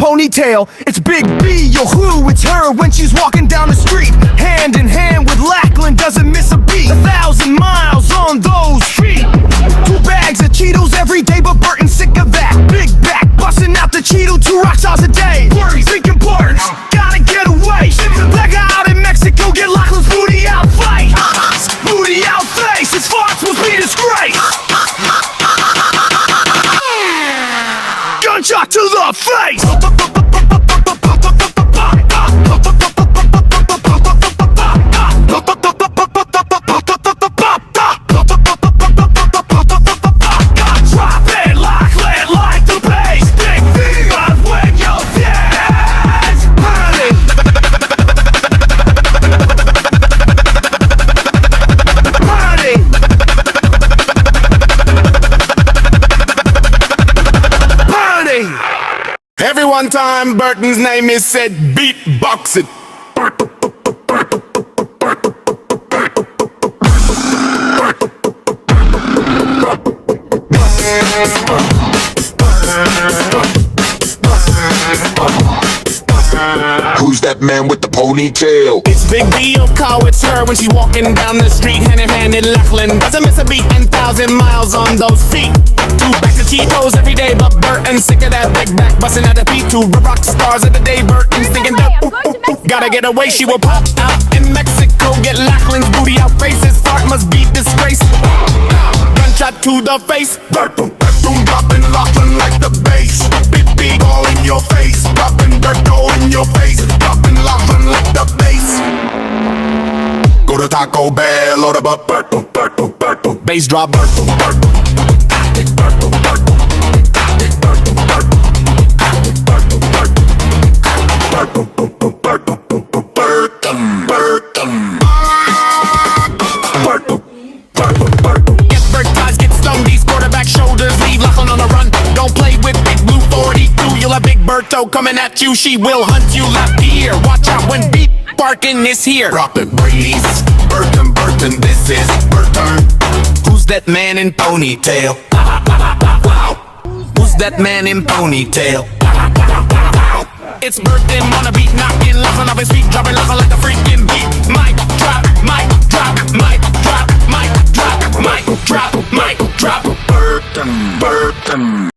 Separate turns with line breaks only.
ponytail. It's Big B, yo who, it's her when she's walking down the street. Hand in hand with Lackland, doesn't miss a beat. 1,000 miles on those feet. 2 bags of Cheetos every day, but Burton's sick of that. Big back, busting out the Cheeto, 2 rock stars a day. Worries, thinking parts, gotta get away. Black out in Mexico, get Lackland's booty out fight. Booty out face, his farts will be disgrace. Gunshot to the face.
Every one time Burton's name is said, beatbox it.
Who's that man with the ponytail?
It's Big B, of car, it's her when she walking down the street, hand in hand in Lackland. Doesn't miss a beat and 1,000 miles on those feet. 2 bags of Cheetos every day, but Burton's sick of that big back, busting out the beat. 2 rock stars of the day, Burton's thinking that gotta get away, she will pop out in Mexico, get Lackland's booty out face. His fart must be disgraced. Gunshot to the face.
Burton, dropping Lackland like the bass. Big B all in your face, dropping dirt all in your face, dropping Lackland like the bass. Go to Taco Bell, order up Burton, Burton, Burton.
Bass drop, Burton, Burton. Get Burton's, get stung, these quarterback shoulders leave Lackland on the run. Don't play with Big Blue 42, you'll have Big Berto coming at you. She will hunt you left ear. Watch out when beat barking is here.
Drop it, breeze. Burton, Burton, this is Burton.
Who's that man in ponytail? Who's that man in ponytail? It's Burton on a beat, knocking Lackland off his feet, dropping Lackland like a freaking beat. Mic drop, mic drop, mic drop, mic drop, mic drop, mic drop.
Burton, Burton.